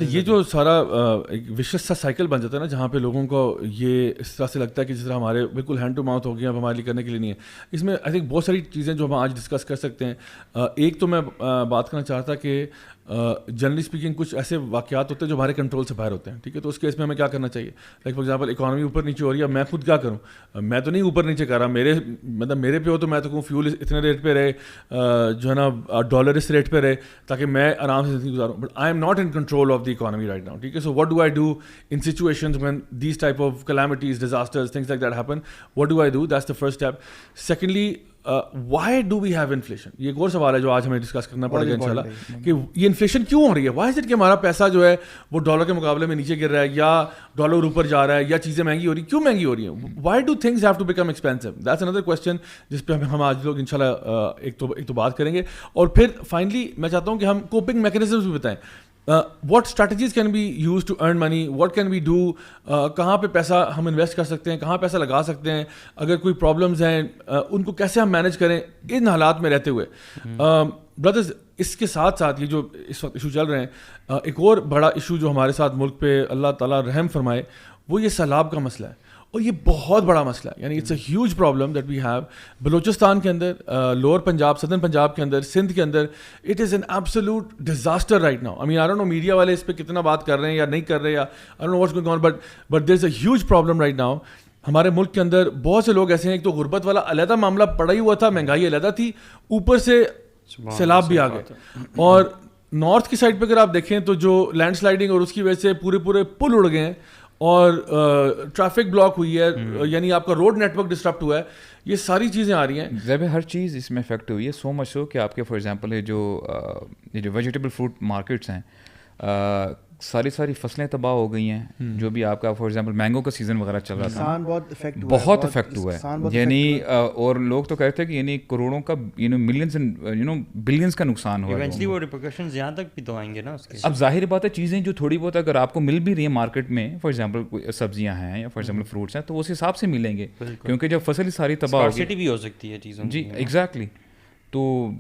یہ جو سارا ایک وشس سا سائیکل بن جاتا ہے نا, جہاں پہ لوگوں کو یہ اس طرح سے لگتا ہے کہ جس طرح ہمارے بالکل ہینڈ ٹو ماؤتھ ہو گیا, اب ہمارے لیے کرنے کے لیے نہیں ہے. اس میں آئی تھنک بہت ساری چیزیں جو ہم آج ڈسکس کر سکتے ہیں. ایک تو میں بات کرنا چاہتا کہ جنرلی اسپیکنگ کچھ ایسے واقعات ہوتے ہیں جو ہمارے کنٹرول سے باہر ہوتے ہیں, ٹھیک ہے. تو اس کیس میں ہمیں کیا کرنا چاہیے؟ لائک فار ایگزامپل اکانومی اوپر نیچے ہو رہی ہے, میں خود کیا کروں؟ میں تو نہیں اوپر نیچے کر رہا, میرے پہ ہو تو میں تو کہوں فیول اتنے ریٹ پہ رہے, جو ہے نا ڈالر اس ریٹ پہ رہے, تاکہ میں آرام سے زندگی گزاروں. But I am not in control of the economy right now, ٹھیک ہے. So what do I do in situations when these type of calamities, disasters, things like that happen? What do I do? That's the first step. Secondly, why do we have inflation? یہ ایک اور سوال ہے جو آج ہمیں discuss کرنا پڑے گا انشاءاللہ, کہ یہ انفلیشن کیوں ہو رہی ہے؟ وائی از اٹ کہ ہمارا پیسہ جو ہے وہ ڈالر کے مقابلے میں نیچے گر رہا ہے, یا ڈالر اوپر جا رہا ہے, یا چیزیں مہنگی ہو رہی ہیں؟ کیوں مہنگی ہو رہی ہیں؟ Why do things have to become expensive? That's another question جس پہ ہم آج لوگ انشاءاللہ ایک تو بات کریں گے. اور پھر فائنلی میں چاہتا ہوں کہ ہم کوپنگ میکینزمز بھی بتائیں. What strategies can be use to earn money, what can be do, کہاں پہ پیسہ ہم انویسٹ کر سکتے ہیں, کہاں پیسہ لگا سکتے ہیں, اگر کوئی پرابلمز ہیں ان کو کیسے ہم مینیج کریں ان حالات میں رہتے ہوئے. بردرز, اس کے ساتھ ساتھ یہ جو اس وقت ایشو چل رہے ہیں, ایک اور بڑا ایشو جو ہمارے ساتھ ملک پہ اللہ تعالیٰ رحم فرمائے, وہ یہ سیلاب کا مسئلہ ہے. اور یہ بہت بڑا مسئلہ ہے, یعنی it's a huge problem that we have. Balochistan کے اندر, لوور پنجاب, سدرن پنجاب کے اندر, سندھ کے اندر, it is an absolute disaster right now. I mean I don't know media والے اس پہ کتنا بات کر رہے ہیں یا نہیں کر رہے, یا I don't know what's going on, but there is a huge problem right now. ہمارے ملک کے اندر بہت سے لوگ ایسے ہیں, ایک تو غربت والا علیحدہ معاملہ پڑا ہی ہوا تھا, مہنگائی علیحدہ تھی, اوپر سے سیلاب بھی آ گئے. اور نارتھ کی سائڈ پہ اگر آپ دیکھیں تو جو لینڈ سلائڈنگ اور اس کی وجہ سے پورے پل اڑ گئے ہیں, اور ٹریفک بلاک ہوئی ہے, یعنی آپ کا روڈ نیٹ ورک ڈسٹرپٹ ہوا ہے. یہ ساری چیزیں آ رہی ہیں, جب ہر چیز اس میں افیکٹ ہوئی ہے. سو مچ سو کہ آپ کے فار ایگزامپل یہ جو ویجیٹیبل فروٹ مارکیٹس ہیں, ساری فصلیں تباہ ہو گئی ہیں. جو بھی آپ کا فار ایگزامپل مینگو کا سیزن وغیرہ چل رہا تھا, بہت افیکٹ ہوا ہے. یعنی اور لوگ تو کہتے ہیں کہ یعنی کروڑوں کا, ملینز بلینز کا نقصان ہوا. ایونچولی وہ ریپرکشنز یہاں تک بھی تو آئیں گے نا اس کے. اب ظاہر بات ہے چیزیں جو تھوڑی بہت اگر آپ کو مل بھی رہی ہیں مارکیٹ میں, فار ایگزامپل سبزیاں ہیں یا فار ایگزامپل فروٹس ہیں, تو اس حساب سے ملیں گے, کیونکہ جب فصل ساری تباہ ہوگی, اسکارسٹی بھی ہو سکتی ہے چیزوں. جی ایگزیکٹلی. تو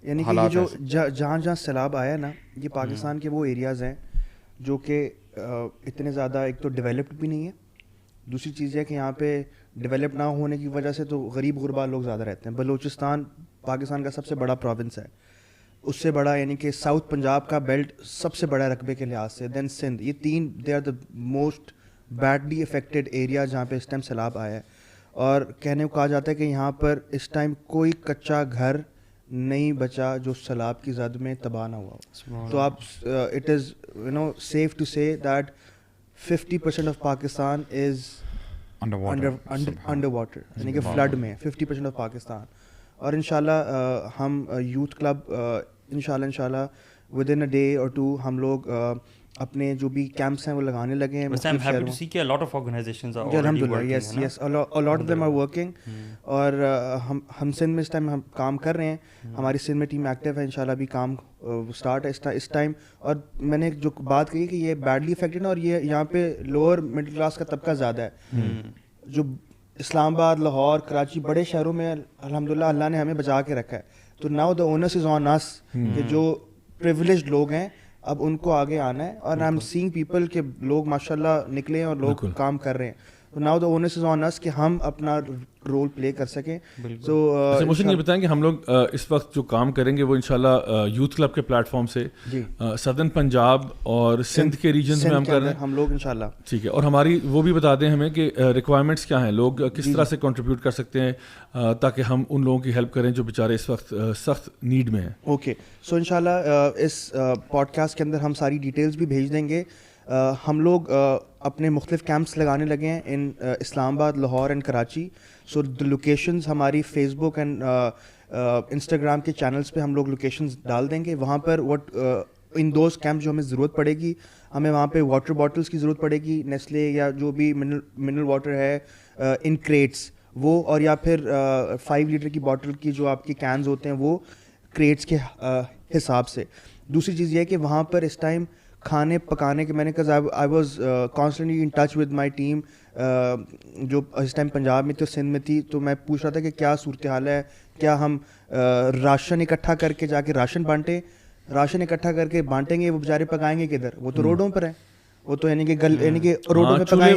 یعنی کہ یہ جو جہاں سیلاب آیا نا, یہ پاکستان کے وہ ایریاز ہیں جو کہ اتنے زیادہ, ایک تو ڈیولپڈ بھی نہیں ہے, دوسری چیز ہے کہ یہاں پہ ڈیولپ نہ ہونے کی وجہ سے تو غریب غربا لوگ زیادہ رہتے ہیں. بلوچستان پاکستان کا سب سے بڑا پروونس ہے, اس سے بڑا یعنی کہ ساؤتھ پنجاب کا بیلٹ سب سے بڑا رقبے کے لحاظ سے, دین سندھ. یہ تین they are the most badly affected area جہاں پہ اس ٹائم سیلاب آیا ہے. اور کہنے کو کہا جاتا ہے کہ یہاں پر اس ٹائم کوئی کچا گھر نہیں بچا جو سیلاب کی زد میں تباہ نہ ہوا. تو آپ اٹ از سیف ٹو سے that 50% of Pakistan is under water, یعنی کہ فلڈ میں 50% آف پاکستان. اور انشاءاللہ ہم یوتھ کلب انشاءاللہ ود ان اے ڈے اور ٹو ہم لوگ اپنے جو بھی کیمپس ہیں وہ لگانے لگے ہیں. اور ہم سندھ میں اس ٹائم ہم کام کر رہے ہیں, ہماری سندھ میں ٹیم ایکٹیو ہے, انشاءاللہ ابھی کام اسٹارٹ ہے اس ٹائم. اور میں نے جو بات کہی کہ یہ بیڈلی افیکٹڈ ہے, اور یہ یہاں پہ لوور مڈل کلاس کا طبقہ زیادہ ہے. جو اسلام آباد, لاہور, کراچی, بڑے شہروں میں الحمدللہ اللہ نے ہمیں بچا کے رکھا ہے. تو ناؤ دا اونس از آن اس, کہ جو پریویلیجڈ لوگ ہیں اب ان کو آگے آنا ہے. اور آئی ایم سینگ پیپل کہ لوگ ماشاءاللہ نکلے ہیں اور لوگ کام کر رہے ہیں. تو ناؤ دا اونس از آن اس کہ ہم اپنا رول پلے کر سکیں. تو مجھے یہ بتائیں کہ ہم لوگ اس وقت جو کام کریں گے وہ انشاءاللہ یوتھ کلب کے پلیٹ فارم سے سدرن پنجاب اور سندھ کے ریجنز میں ہم کر رہے ہیں ہم لوگ انشاءاللہ. ٹھیک ہے. اور ہماری وہ بھی بتا دیں ہمیں کہ ریکوائرمنٹس کیا ہیں, لوگ کس طرح سے کنٹریبیوٹ کر سکتے ہیں تاکہ ہم ان لوگوں کی ہیلپ کریں جو بیچارے اس وقت سخت نیڈ میں ہیں. اوکے, سو انشاءاللہ اس پوڈ کاسٹ کے اندر ہم ساری ڈیٹیلز بھی بھیج دیں گے. ہم لوگ اپنے مختلف کیمپس لگانے لگے ہیں ان اسلام آباد, Lahore and Karachi. So the locations ہماری فیس بک اینڈ انسٹاگرام کے چینلس پہ ہم لوگ لوکیشنز ڈال دیں گے. وہاں پر ان دوز کیمپ جو ہمیں ضرورت پڑے گی, ہمیں وہاں پہ واٹر باٹلس کی ضرورت پڑے گی, نیسلے یا جو بھی منرل واٹر ہے ان کریٹس وہ, اور یا پھر 5 لیٹر کی باٹل کی جو آپ کے کینز ہوتے ہیں وہ کریٹس کے حساب سے. دوسری چیز یہ ہے کہ وہاں پر اس ٹائم کھانے پکانے کے, میں نے کہا I was constantly in touch with my team جو اس ٹائم پنجاب میں تھی اور سندھ میں تھی. تو میں پوچھ رہا تھا کہ کیا صورتحال ہے, کیا ہم راشن اکٹھا کر کے جا کے راشن بانٹیں راشن اکٹھا کر کے بانٹیں گے وہ بیچارے پکائیں گے کدھر؟ وہ تو روڈوں پر ہیں، وہ تو یعنی کہ یعنی کہ روڈوں پہ پکائیں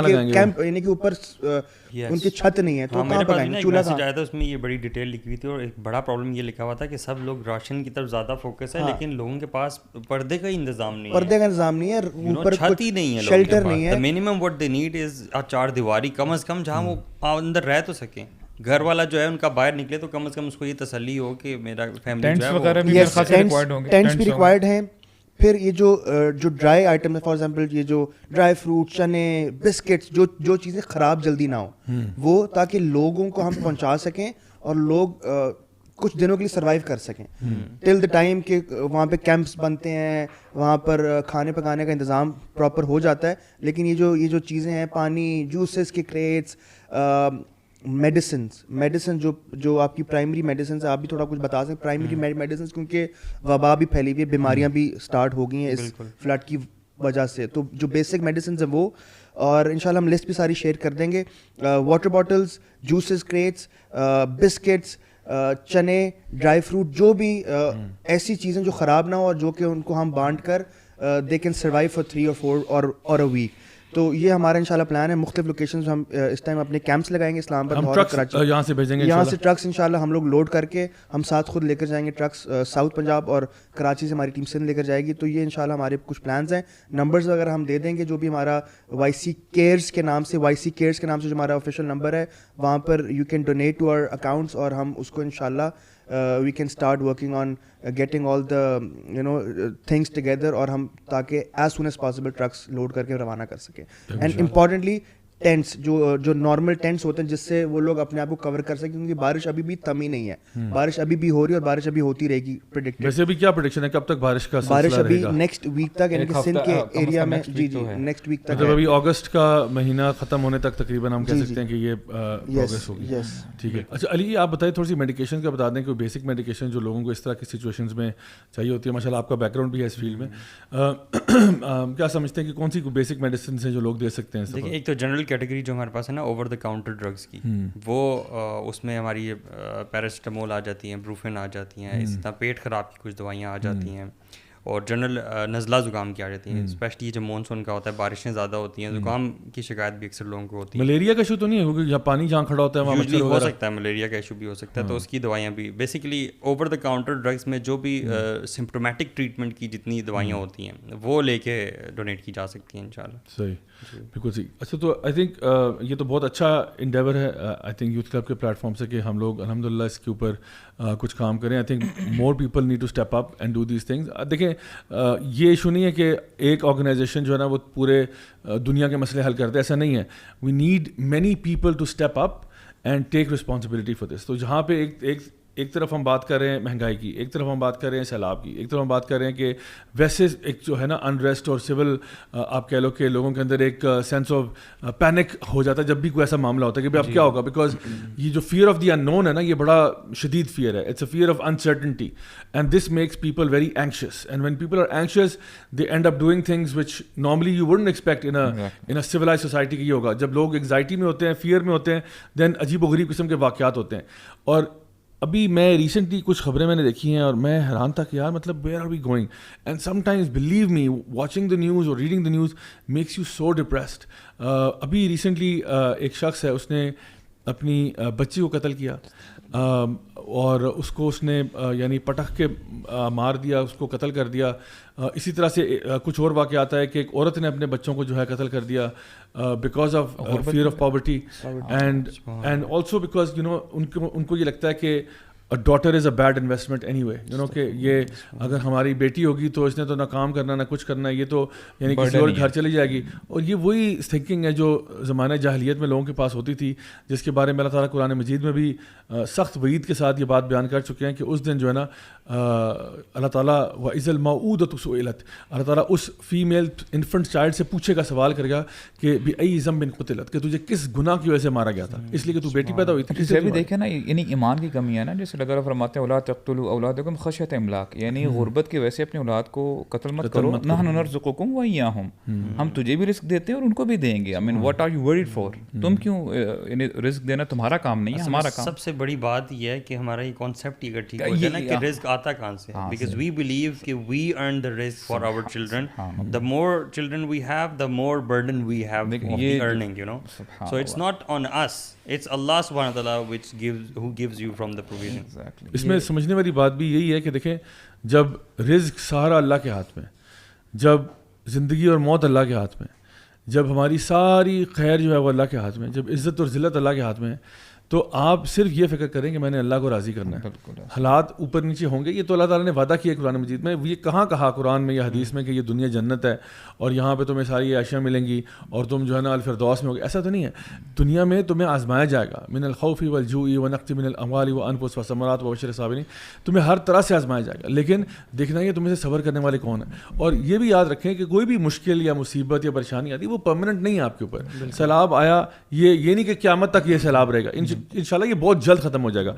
گے، کیمپ یعنی کہ اوپر ان کی چھت نہیں ہے تو کہاں پکائیں گے؟ چولہا آیا تھا اس میں یہ بڑی ڈیٹیل لکھی ہوئی تھی، اور ایک بڑا پرابلم یہ لکھا ہوا تھا کہ سب لوگ راشن کی طرف زیادہ فوکس ہے، لیکن لوگوں کے پاس پردے کا انتظام نہیں ہے، پردے کا انتظام نہیں ہے، اوپر چھت ہی نہیں ہے، شیلٹر نہیں ہے. Minimum what they need is چار دیواری کم از کم جہاں وہ اندر رہ تو سکیں. گھر والا جو ہے ان کا باہر نکلے تو کم از کم اس کو یہ تسلی ہو کہ میرا فیملی جو ہے ٹینٹس بھی ریکوائرڈ ہیں. پھر یہ جو ڈرائی آئٹم ہے، فار ایگزامپل یہ جو ڈرائی فروٹ، چنے، بسکٹس، جو چیزیں خراب جلدی نہ ہوں وہ، تاکہ لوگوں کو ہم پہنچا سکیں اور لوگ کچھ دنوں کے لیے سروائیو کر سکیں ٹل دا ٹائم کہ وہاں پہ کیمپس بنتے ہیں، وہاں پر کھانے پکانے کا انتظام پراپر ہو جاتا ہے. لیکن یہ جو چیزیں ہیں، پانی، جوسز کے کریٹس، میڈیسن جو آپ کی پرائمری میڈیسنس، آپ بھی تھوڑا کچھ بتا سکیں پرائمری میڈیسنس، کیونکہ وبا بھی پھیلی ہوئی ہے، بیماریاں بھی سٹارٹ ہو گئی ہیں اس فلڈ کی وجہ سے. تو جو بیسک میڈیسنز ہیں وہ، اور انشاءاللہ ہم لسٹ بھی ساری شیئر کر دیں گے. Water bottles, juices creates, biscuits, چنے، ڈرائی فروٹ، جو بھی ایسی چیزیں جو خراب نہ ہو اور جو کہ ان کو ہم بانٹ کر they can survive for 3 or 4 اور اے ویک. تو یہ ہمارا انشاءاللہ پلان ہے. مختلف لوکیشنز ہم اس ٹائم اپنے کیمپس لگائیں گے، اسلام آباد، لاہور، کراچی. یہاں سے بھیجیں گے، یہاں سے ٹرکس انشاءاللہ ہم لوگ لوڈ کر کے ہم ساتھ خود لے کر جائیں گے. ٹرکس ساؤتھ پنجاب اور کراچی سے ہماری ٹیم سندھ لے کر جائے گی. تو یہ انشاءاللہ ہمارے کچھ پلانز ہیں. نمبرز وغیرہ ہم دے دیں گے، جو بھی ہمارا YC کیئرس کے نام سے جو ہمارا آفیشیل نمبر ہے، وہاں پر you can donate to our accounts, اور ہم اس کو انشاءاللہ we can start working on getting all the things together, اور ہم تاکہ as soon as possible trucks load کر کے روانہ کر سکیں. And importantly ٹینٹس، جو نارمل ٹینٹس ہوتے ہیں جس سے وہ لوگ اپنے آپ کو کور کر سکیں، کیونکہ بارش ابھی بھی تھمی نہیں ہے. بارش ابھی بھی ہو رہی ہے اور بارش ابھی ہوتی رہے گی. ویسے بھی کیا پریڈکشن ہے، کب تک بارش کا سلسلہ بارش ابھی رہے گا؟ نیکسٹ ویک تک، یعنی کہ سندھ کے ایریا میں نیکسٹ ویک تک، مطلب ابھی اگست کا مہینہ ختم ہونے تک تقریباً ہم کہہ سکتے ہیں کہ یہ پروگریس ہوگی. ٹھیک ہے. اچھا علی، آپ بتائیں تھوڑی سی میڈیکیشن کا بتا دیں، کہ بیسک میڈیکیشن جو لوگوں کو اس طرح کی سچویشنز میں چاہیے ہوتی ہے. ماشاء اللہ آپ کا بیک گراؤنڈ بھی ہے اس فیلڈ میں، کیا سمجھتے ہیں کہ کون سی بیسک میڈیسنز ہیں جو لوگ دے سکتے ہیں؟ دیکھیں، ایک تو جنرل کیٹیگری جو ہمارے پاس ہے نا اوور دا کاؤنٹر ڈرگس کی، وہ اس میں ہماری یہ پیراسٹامول آ جاتی ہیں، بروفن آ جاتی ہیں، اس طرح پیٹ خراب کی کچھ دوائیاں آ جاتی ہیں، اور جنرل نزلہ زکام کی آ جاتی ہیں. اسپیشلی جب مونسون کا ہوتا ہے، بارشیں زیادہ ہوتی ہیں، زکام کی شکایت بھی اکثر لوگوں کو ہوتی ہے. ملیریا کا ایشو تو نہیں ہے، کیونکہ یا پانی جہاں کھڑا ہوتا ہے وہاں مچھر ہو سکتا ہے، ملیریا کا ایشو بھی ہو سکتا ہے. تو اس کی دوائیاں بھی basically over the counter drugs میں جو بھی سمپٹومیٹک ٹریٹمنٹ کی جتنی دوائیاں ہوتی ہیں وہ لے کے ڈونیٹ کی جا سکتی ہیں انشاءاللہ. صحیح، بالکل صحیح. اچھا، تو آئی تھنک یہ تو بہت اچھا انڈیور ہے آئی تھنک یوتھ کلب کے پلیٹ فارم سے، کہ ہم لوگ الحمدللہ اس کے اوپر کچھ کام کریں. I think more people need to step up and do these things. دیکھیں، یہ ایشو نہیں ہے کہ ایک آرگنائزیشن جو ہے نا وہ پورے دنیا کے مسئلے حل کرتے، ایسا نہیں ہے. We need many people to step up and take responsibility for this. تو جہاں پہ ایک طرف ہم بات کر رہے ہیں مہنگائی کی، ایک طرف ہم بات کر رہے ہیں سیلاب کی، ایک طرف ہم بات کر رہے ہیں کہ ویسے ایک جو ہے نا انریسٹ اور سول، آپ کہہ لو کہ لوگوں کے اندر ایک سینس آف پینک ہو جاتا ہے جب بھی کوئی ایسا معاملہ ہوتا ہے کہ بھائی اب کیا ہوگا. بیکاز یہ جو فیئر آف دی ان نون ہے نا، یہ بڑا شدید فیئر ہے. It's a fear of uncertainty and this makes people very anxious. And when people are anxious they end up doing things which normally you wouldn't expect in a civilised society کی. یہ ہوگا جب لوگ anxiety میں ہوتے ہیں، fair میں ہوتے ہیں، دین عجیب و غریب قسم کے واقعات ہوتے ہیں. اور ابھی میں ریسنٹلی کچھ خبریں میں نے دیکھی ہیں اور میں حیران تھا کہ یار مطلب where are we going. And sometimes believe me watching the news اور reading the news makes you so depressed. ابھی ریسنٹلی ایک شخص ہے، اس نے اپنی بچی کو قتل کیا اور اس کو اس نے یعنی پٹخ کے مار دیا، اس کو قتل کر دیا. اسی طرح سے کچھ اور واقعات ہے کہ ایک عورت نے اپنے بچوں کو جو ہے قتل کر دیا because of fear of poverty and also because ان کو یہ لگتا ہے کہ daughter is a bad investment anyway. کہ یہ اگر ہماری بیٹی ہوگی تو اس نے تو نہ کام کرنا نہ کچھ کرنا، یہ تو یعنی کسی اور گھر چلی جائے گی. اور یہ وہی تھنکنگ ہے جو زمانہ جاہلیت میں لوگوں کے پاس ہوتی تھی، جس کے بارے میں اللہ تعالیٰ قرآن مجید میں بھی سخت وعید کے ساتھ یہ بات بیان کر چکے ہیں کہ اس دن جو ہے نا اللہ تعالیٰ وَإِذَا الْمَوْءُودَةُ سُئِلَتْ، اللہ تعالیٰ اس فیمیل انفنٹ چائلڈ سے پوچھے گا، سوال کرے گا کہ بِأَيِّ ذَنبٍ قُتِلَتْ، کہ تجھے کس گناہ کی وجہ سے مارا گیا تھا، اس لیے کہ تو بیٹی پیدا ہوئی تھی. جیسے بھی دیکھیں نا، یعنی ایمان کی کمی ہے نا. جیسے اللہ تعالیٰ فرماتے ہیں اولاد تقتلوا اولادکم خشیۃ املاق، یعنی غربت کی وجہ سے اپنی اولاد کو قتل مت کرو. نحن نرزقکم وایاہم، ہم تجھے بھی رزق دیتے ہیں اور ان کو بھی دیں گے. I mean what are you worried for؟ تم کیوں یعنی رزق دینا تمہارا کام نہیں ہے، ہمارا کام. سب سے بڑی بات یہ ہے کہ ہمارا یہ کانسیپٹ ہی اگر ٹھیک ہو جائے نا کہ رزق آتا کہاں سے ہے, بیکاز وی بلیو کہ وی ارن دا رزق for our children, the more children we have the more burden we have of the earning, you know. So it's not on us, it's اللہ سبحانہ تعالیٰ which gives who gives you from the provision. اس میں سمجھنے والی بات بھی یہی ہے کہ دیکھیں جب رزق سارا اللہ کے ہاتھ میں, جب زندگی اور موت اللہ کے ہاتھ میں, جب ہماری ساری خیر جو ہے وہ اللہ کے ہاتھ میں, جب عزت اور ذلت اللہ کے ہاتھ میں ہے, تو آپ صرف یہ فکر کریں کہ میں نے اللہ کو راضی کرنا ہے. حالات اوپر نیچے ہوں گے, یہ تو اللہ تعالیٰ نے وعدہ کیا ہے قرآن مجید میں. یہ کہاں کہا قرآن میں یا حدیث میں کہ یہ دنیا جنت ہے اور یہاں پہ تمہیں ساری اشیاء ملیں گی اور تم جو ہے نا الفردوس میں ہوگے؟ ایسا تو نہیں ہے. دنیا میں تمہیں آزمایا جائے گا, من الخوف والجوع ونقص من الاموال والانفس والثمرات وبشر الصابرین, تمہیں ہر طرح سے آزمایا جائے گا, لیکن دیکھنا ہے تمہیں سے صبر کرنے والے کون ہیں. اور یہ بھی یاد رکھیں کہ کوئی بھی مشکل یا مصیبت یا پریشانی آتی ہے وہ پرماننٹ نہیں ہے آپ کے اوپر. سیلاب آیا, یہ نہیں کہ قیامت تک یہ سیلاب رہے گا, انشاءاللہ یہ بہت جلد ختم ہو جائے گا.